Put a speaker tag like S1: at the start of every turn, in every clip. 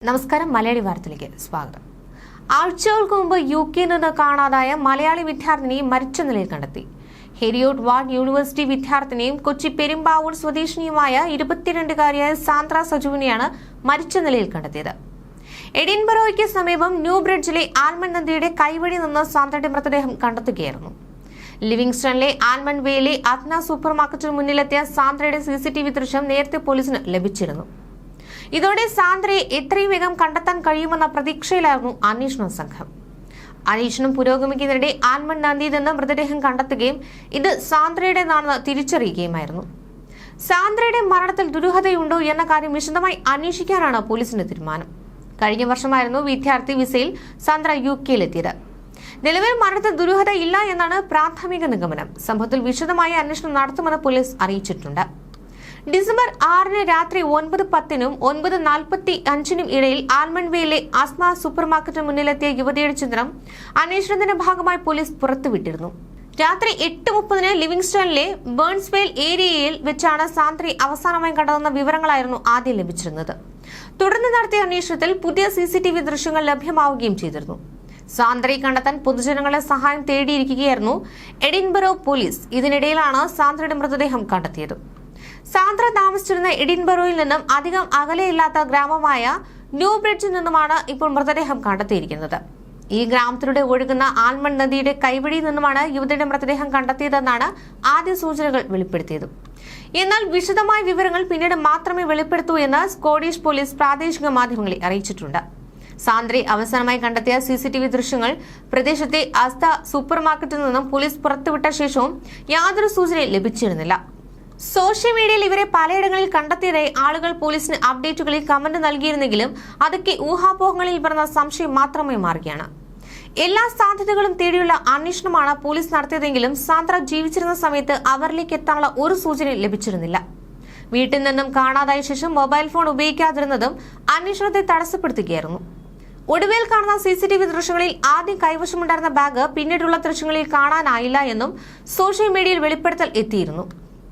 S1: നമസ്കാരം മലയാളി വാർത്തയിലേക്ക് സ്വാഗതം. ആഴ്ചകൾക്ക് മുമ്പ് യുകെയിൽ നിന്ന് കാണാതായ മലയാളി വിദ്യാർത്ഥിനിയെ മരിച്ച നിലയിൽ കണ്ടെത്തി. ഹെരിയോട്ട് വാർഡ് യൂണിവേഴ്സിറ്റി വിദ്യാർത്ഥിനിയും കൊച്ചി പെരുമ്പാവൂർ സ്വദേശിനിയുമായ 22-കാരിയായ സാന്ദ്ര സജുവിനെയാണ് മരിച്ച നിലയിൽ കണ്ടെത്തിയത്. എഡിൻബറോയ്ക്ക് സമീപം ന്യൂ ബ്രിഡ്ജിലെ ആൽമണ്ട് നദിയുടെ കൈവഴി നിന്ന് സാന്ദ്രയുടെ മൃതദേഹം കണ്ടെത്തുകയായിരുന്നു. ലിവിംഗ്സ്റ്റണിലെ ആൽമണ്ട് വേയിലെ അത്ന സൂപ്പർ മാർക്കറ്റിന് മുന്നിലെത്തിയ സാന്ദ്രയുടെ CCTV ദൃശ്യം നേരത്തെ പോലീസിന് ലഭിച്ചിരുന്നു. ഇതോടെ സാന്ദ്രയെ എത്രയും വേഗം കണ്ടെത്താൻ കഴിയുമെന്ന പ്രതീക്ഷയിലായിരുന്നു അന്വേഷണ സംഘം. അന്വേഷണം പുരോഗമിക്കുന്നതിനിടെ ആൽമണ്ട് നദിയിൽ നിന്ന് മൃതദേഹം കണ്ടെത്തുകയും ഇത് സാന്ദ്രയുടേതാണെന്ന് തിരിച്ചറിയുകയുമായിരുന്നു. സാന്ദ്രയുടെ മരണത്തിൽ ദുരൂഹതയുണ്ടോ എന്ന കാര്യം വിശദമായി അന്വേഷിക്കാനാണ് പോലീസിന്റെ തീരുമാനം. കഴിഞ്ഞ വർഷമായിരുന്നു വിദ്യാർത്ഥി വിസയിൽ സാന്ദ്ര യുകെയിലെത്തിയത്. നിലവിൽ മരണത്തിൽ ദുരൂഹത ഇല്ല എന്നാണ് പ്രാഥമിക നിഗമനം. സംഭവത്തിൽ വിശദമായ അന്വേഷണം നടത്തുമെന്ന് പോലീസ് അറിയിച്ചിട്ടുണ്ട്. ഡിസംബർ 6-ന് രാത്രി 9:10-നും 9:45-നും ഇടയിൽ ആൽമണ്ട് വേയിലെ അസ്മ സൂപ്പർ മാർക്കറ്റിന് മുന്നിലെത്തിയ യുവതിയുടെ ചിത്രം അന്വേഷണത്തിന്റെ ഭാഗമായി പോലീസ് പുറത്തുവിട്ടിരുന്നു. രാത്രി 8:30-ന് ലിവിംഗ്സ്റ്റണിലെ ബേൺസ്വെയിൽ ഏരിയയിൽ വെച്ചാണ് സാന്ദ്രയെ അവസാനമായി കണ്ടതെന്ന വിവരങ്ങളായിരുന്നു ആദ്യം ലഭിച്ചിരുന്നത്. തുടർന്ന് നടത്തിയ അന്വേഷണത്തിൽ പുതിയ CCTV ദൃശ്യങ്ങൾ ലഭ്യമാവുകയും ചെയ്തിരുന്നു. സാന്ദ്രയെ കണ്ടെത്താൻ പൊതുജനങ്ങളുടെ സഹായം തേടിയിരിക്കുകയായിരുന്നു എഡിൻബറോ പോലീസ്. ഇതിനിടയിലാണ് സാന്ദ്രയുടെ മൃതദേഹം കണ്ടെത്തിയത്. സാന്ദ്ര താമസിച്ചിരുന്ന എഡിൻബറോയിൽ നിന്നും അധികം അകലെയില്ലാത്ത ഗ്രാമമായ ന്യൂ ബ്രിഡ്ജിൽ നിന്നുമാണ് ഇപ്പോൾ മൃതദേഹം കണ്ടെത്തിയിരിക്കുന്നത്. ഈ ഗ്രാമത്തിലൂടെ ഒഴുകുന്ന ആൽമണ്ട് നദിയുടെ കൈവഴിയിൽ നിന്നുമാണ് യുവതിയുടെ മൃതദേഹം കണ്ടെത്തിയതെന്നാണ് ആദ്യ സൂചനകൾ വെളിപ്പെടുത്തിയത്. എന്നാൽ വിശദമായ വിവരങ്ങൾ പിന്നീട് മാത്രമേ വെളിപ്പെടുത്തൂ എന്ന് സ്കോട്ടിഷ് പോലീസ് പ്രാദേശിക മാധ്യമങ്ങളെ അറിയിച്ചിട്ടുണ്ട്. സാന്ദ്രയെ അവസാനമായി കണ്ടെത്തിയ CCTV ദൃശ്യങ്ങൾ പ്രദേശത്തെ അസ്ത സൂപ്പർ മാർക്കറ്റിൽ നിന്നും പോലീസ് പുറത്തുവിട്ട ശേഷവും യാതൊരു സൂചനയും ലഭിച്ചിരുന്നില്ല. സോഷ്യൽ മീഡിയയിൽ ഇവരെ പലയിടങ്ങളിൽ കണ്ടെത്തിയതായി ആളുകൾ പോലീസിന് അപ്ഡേറ്റുകളിൽ കമന്റ് നൽകിയിരുന്നെങ്കിലും അതൊക്കെ ഊഹാപോഹങ്ങളിൽ പറഞ്ഞ സംശയം മാത്രമായി മാറുകയാണ്. എല്ലാ സാധ്യതകളും തേടിയുള്ള അന്വേഷണമാണ് പോലീസ് നടത്തിയതെങ്കിലും സാന്ദ്ര ജീവിച്ചിരുന്ന സമയത്ത് അവരിലേക്ക് എത്താനുള്ള ഒരു സൂചനയും ലഭിച്ചിരുന്നില്ല. വീട്ടിൽ നിന്നും കാണാതായ ശേഷം മൊബൈൽ ഫോൺ ഉപയോഗിക്കാതിരുന്നതും അന്വേഷണത്തെ തടസ്സപ്പെടുത്തുകയായിരുന്നു. ഒടുവിൽ കാണുന്ന CCTV ദൃശ്യങ്ങളിൽ ആദ്യം കൈവശമുണ്ടായിരുന്ന ബാഗ് പിന്നീടുള്ള ദൃശ്യങ്ങളിൽ കാണാനായില്ല എന്നും സോഷ്യൽ മീഡിയയിൽ വെളിപ്പെടുത്തൽ എത്തിയിരുന്നു.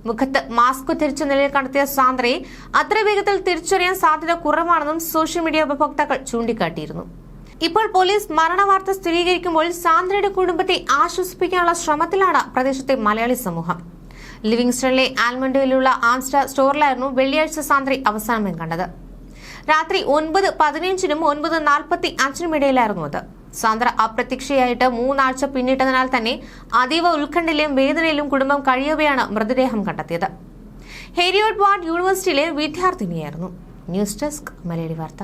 S1: മുഖത്ത് മാസ്ക് ധരിച്ച നിലയിൽ കണ്ടെത്തിയ സാന്ദ്രയെ അത്ര വേഗത്തിൽ തിരിച്ചറിയാൻ സാധ്യത കുറവാണെന്നും സോഷ്യൽ മീഡിയ ഉപഭോക്താക്കൾ ചൂണ്ടിക്കാട്ടിയിരുന്നു. ഇപ്പോൾ പോലീസ് മരണവാർത്ത സ്ഥിരീകരിക്കുമ്പോൾ സാന്ദ്രയുടെ കുടുംബത്തെ ആശ്വസിപ്പിക്കാനുള്ള ശ്രമത്തിലാണ് പ്രദേശത്തെ മലയാളി സമൂഹം. ലിവിംഗ്സ്റ്റണിലെ ആൽമണ്ടിലുള്ള ആംസ്റ്റർ സ്റ്റോറിലായിരുന്നു വെള്ളിയാഴ്ച സാന്ദ്രയെ അവസാനമായി കണ്ടത്. രാത്രി 9:15-നും 9:45-നും ഇടയിലായിരുന്നു അത്. സാന്ദ്ര അപ്രത്യക്ഷയായിട്ട് 3 ആഴ്ച പിന്നിട്ടതിനാൽ തന്നെ അതീവ ഉത്കണ്ഠയിലും വേദനയിലും കുടുംബം കഴിയവെയാണ് മൃതദേഹം കണ്ടെത്തിയത്. ഹെരിയോട്ട് വാർഡ് യൂണിവേഴ്സിറ്റിയിലെ വിദ്യാർത്ഥിനിയായിരുന്നു. ന്യൂസ് ഡെസ്ക് മലയാളി വാർത്ത.